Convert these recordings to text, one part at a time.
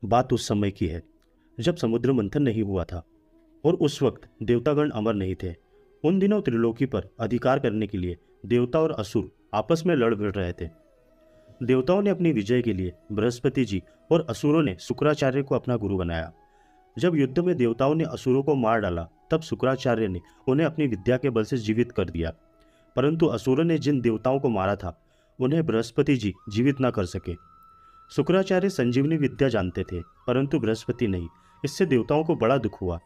बात उस समय की है जब समुद्र मंथन नहीं हुआ था और उस वक्त देवतागण अमर नहीं थे। उन दिनों त्रिलोकी पर अधिकार करने के लिए देवता और असुर आपस में लड़ भिड़ रहे थे। देवताओं ने अपनी विजय के लिए बृहस्पति जी और असुरों ने शुक्राचार्य को अपना गुरु बनाया। जब युद्ध में देवताओं ने असुरों को मार डाला तब शुक्राचार्य ने उन्हें अपनी विद्या के बल से जीवित कर दिया। परंतु असुरों ने जिन देवताओं को मारा था उन्हें बृहस्पति जी जीवित न कर सके। शुक्राचार्य संजीवनी विद्या जानते थे परंतु बृहस्पति नहीं। इससे देवताओं को बड़ा दुख हुआ।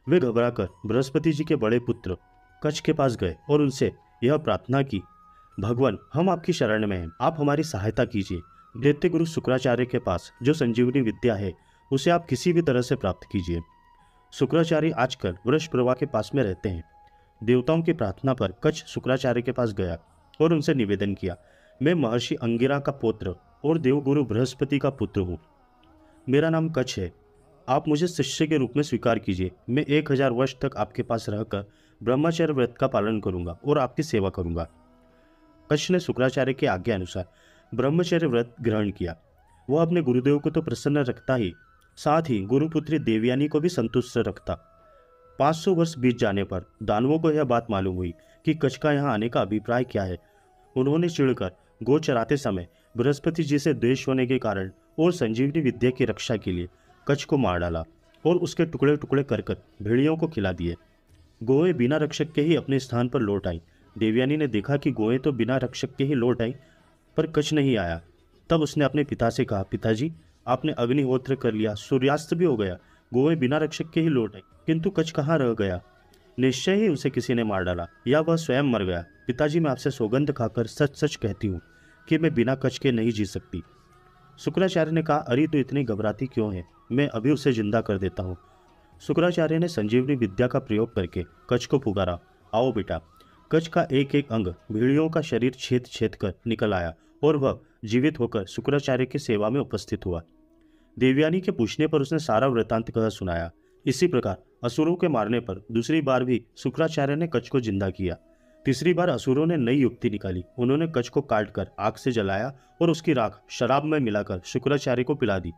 वे घबराकर बृहस्पति जी के बड़े पुत्र कच्छ के पास गए और उनसे यह प्रार्थना की, भगवान, हम आपकी शरण में हैं, आप हमारी सहायता कीजिए। दैत्य गुरु शुक्राचार्य के पास जो संजीवनी विद्या है उसे आप किसी भी तरह से प्राप्त कीजिए। शुक्राचार्य आजकल वृष प्रभा के पास में रहते हैं। देवताओं की प्रार्थना पर कच्छ शुक्राचार्य के पास गया और उनसे निवेदन किया, मैं महर्षि अंगिरा का पुत्र और देवगुरु बृहस्पति का पुत्र हूँ। मेरा नाम कच्छ है। आप मुझे शिष्य के रूप में स्वीकार कीजिए। मैं 1000 वर्ष तक आपके पास रहकर ब्रह्मचर्य व्रत का पालन करूंगा और आपकी सेवा करूंगा। कच्छ ने शुक्राचार्य की आज्ञा अनुसार ब्रह्मचर्य व्रत ग्रहण किया। वह अपने गुरुदेव को तो प्रसन्न रखता ही साथ ही गुरुपुत्री देवयानी को भी संतुष्ट रखता। 500 वर्ष बीत जाने पर दानवों को यह बात मालूम हुई कि कच्छ का यहाँ आने का अभिप्राय क्या है। उन्होंने चिढ़कर गो चराते समय बृहस्पति जी से द्वेष होने के कारण और संजीवनी विद्या की रक्षा के लिए कच्छ को मार डाला और उसके टुकड़े टुकड़े कर भेड़ियों को खिला दिए। गोएं बिना रक्षक के ही अपने स्थान पर लौट आई। देवयानी ने देखा कि गोएं तो बिना रक्षक के ही लौट आई पर कच्छ नहीं आया। तब उसने अपने पिता से कहा, पिताजी, आपने अग्निहोत्र कर लिया, सूर्यास्त भी हो गया, गोएं बिना रक्षक के ही लौट आई, किंतु कच्छ कहाँ रह गया? निश्चय ही उसे किसी ने मार डाला या वह स्वयं मर गया। पिताजी, मैं आपसे सौगंध खाकर सच सच कहती हूँ कि मैं बिना कच्छ के नहीं जी सकती। शुक्राचार्य ने कहा, अरे तो इतनी घबराती क्यों है, मैं अभी उसे जिंदा कर देता हूँ। शुक्राचार्य ने संजीवनी विद्या का प्रयोग करके कच्छ को पुकारा, आओ बेटा। कच्छ का एक एक अंग भेड़ियों का शरीर छेद छेद कर निकल आया और वह जीवित होकर शुक्राचार्य की सेवा में उपस्थित हुआ। देवयानी के पूछने पर उसने सारा वृतांत कह सुनाया। इसी प्रकार असुरों के मारने पर दूसरी बार भी शुक्राचार्य ने कच्छ को जिंदा किया। तीसरी बार असुरों ने नई युक्ति निकाली। उन्होंने कच्छ को काटकर आग से जलाया और उसकी राख शराब में मिलाकर शुक्राचार्य को पिला दी।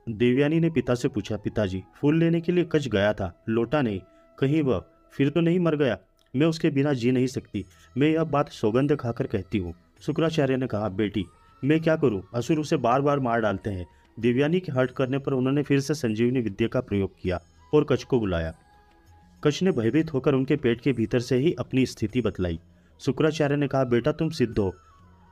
देवयानी ने पिता से पूछा, पिताजी, फूल लेने के लिए कच्छ गया था, लौटा नहीं, कहीं वह फिर तो नहीं मर गया? मैं उसके बिना जी नहीं सकती, मैं यह बात सौगंध खाकर कहती हूँ। शुक्राचार्य ने कहा, बेटी, मैं क्या करूँ, असुर उसे बार बार मार डालते हैं। देवयानी के हट करने पर उन्होंने फिर से संजीवनी विद्या का प्रयोग किया और कच्छ को बुलाया। कच्छ ने भयभीत होकर उनके पेट के भीतर से ही अपनी स्थिति बतलाई। शुक्राचार्य ने कहा, बेटा, तुम सिद्ध हो,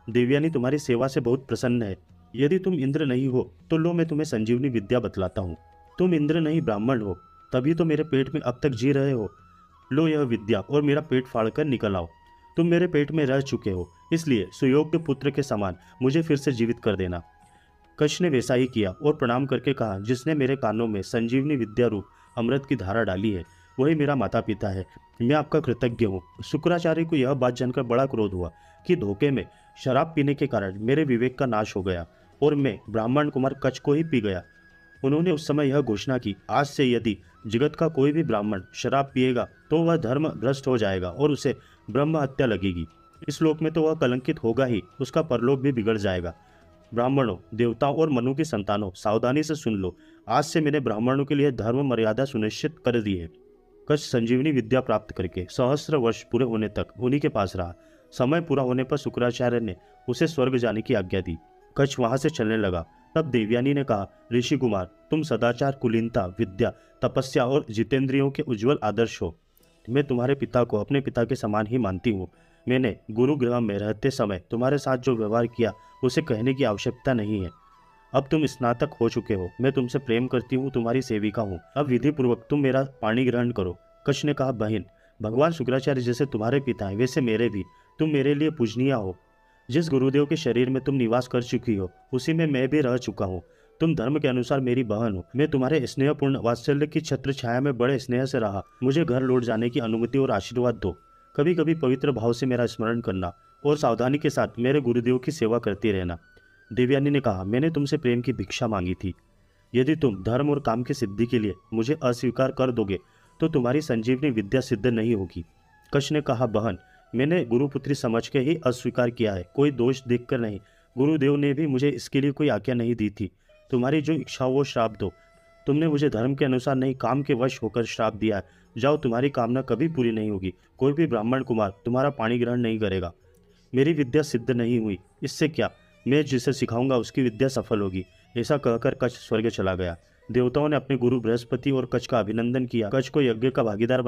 देवयानी तुम्हारी सेवा से बहुत प्रसन्न है। यदि तुम इंद्र नहीं हो तो लो, मैं तुम्हें संजीवनी विद्या बतलाता हूँ। तुम इंद्र नहीं ब्राह्मण हो, तभी तो मेरे पेट में अब तक जी रहे हो। लो यह विद्या और मेरा पेट फाड़कर निकल आओ। तुम मेरे पेट में रह चुके हो, इसलिए सुयोग्य पुत्र के समान मुझे फिर से जीवित कर देना। कच्छ ने वैसा ही किया और प्रणाम करके कहा, जिसने मेरे कानों में संजीवनी विद्या रूप अमृत की धारा डाली है वही मेरा माता पिता है, मैं आपका कृतज्ञ हूँ। शुक्राचार्य को यह बात जानकर बड़ा क्रोध हुआ कि धोखे में शराब पीने के कारण मेरे विवेक का नाश हो गया और मैं ब्राह्मण कुमार कच्छ को ही पी गया। उन्होंने उस समय यह घोषणा की, आज से यदि जगत का कोई भी ब्राह्मण शराब पिएगा तो वह धर्म भ्रष्ट हो जाएगा और उसे ब्रह्म हत्या लगेगी। इस लोक में तो वह कलंकित होगा ही, उसका परलोक भी बिगड़ जाएगा। ब्राह्मणों, देवताओं और मनु की संतानों, सावधानी से सुन लो, आज से मैंने ब्राह्मणों के लिए धर्म मर्यादा सुनिश्चित कर दी है। कच्छ संजीवनी विद्या प्राप्त करके सहस्त्र वर्ष पूरे होने तक उन्हीं के पास रहा। समय पूरा होने पर शुक्राचार्य ने उसे स्वर्ग जाने की आज्ञा दी। कच्छ वहां से चलने लगा। तब देवयानी ने कहा, ऋषि कुमार, तुम सदाचार, कुलीनता, विद्या, तपस्या और जितेंद्रियों के उज्जवल आदर्श हो। मैं तुम्हारे पिता को अपने पिता के समान ही मानती हूँ। मैंने गुरुगृह में रहते समय तुम्हारे साथ जो व्यवहार किया उसे कहने की आवश्यकता नहीं है। अब तुम स्नातक हो चुके हो, मैं तुमसे प्रेम करती हूँ, तुम्हारी सेविका हूँ। अब विधि पूर्वक तुम मेरा पाणी ग्रहण करो। कच्छ ने कहा, बहन, भगवान शुक्राचार्य जैसे तुम्हारे पिता हैं वैसे मेरे भी, तुम मेरे लिए पूजनीय हो। जिस गुरुदेव के शरीर में तुम निवास कर चुकी हो उसी में मैं भी रह चुका हूँ। तुम धर्म के अनुसार मेरी बहन हो। मैं तुम्हारे स्नेहपूर्ण वात्सल्य की छत्र छाया में बड़े स्नेह से रहा। मुझे घर लौट जाने की अनुमति और आशीर्वाद दो। कभी कभी पवित्र भाव से मेरा स्मरण करना और सावधानी के साथ मेरे गुरुदेव की सेवा करती रहना। देवयानी ने कहा, मैंने तुमसे प्रेम की भिक्षा मांगी थी। यदि तुम धर्म और काम की सिद्धि के लिए मुझे अस्वीकार कर दोगे तो तुम्हारी संजीवनी विद्या सिद्ध नहीं होगी। कच्छ ने कहा, बहन, मैंने गुरुपुत्री समझ के ही अस्वीकार किया है, कोई दोष देखकर नहीं। गुरुदेव ने भी मुझे इसके लिए कोई आज्ञा नहीं दी थी। तुम्हारी जो इच्छा हो वो श्राप दो। तुमने मुझे धर्म के अनुसार नहीं काम के वश होकर श्राप दिया है। जाओ, तुम्हारी कामना कभी पूरी नहीं होगी। कोई भी ब्राह्मण कुमार तुम्हारा पाणी ग्रहण नहीं करेगा। मेरी विद्या सिद्ध नहीं हुई, इससे क्या, मैं जिसे सिखाऊंगा उसकी विद्या सफल होगी। ऐसा कहकर कच्छ स्वर्ग चला गया। देवताओं ने अपने गुरु बृहस्पति और कच्छ का अभिनंदन किया, कच्छ को यज्ञ का भागीदार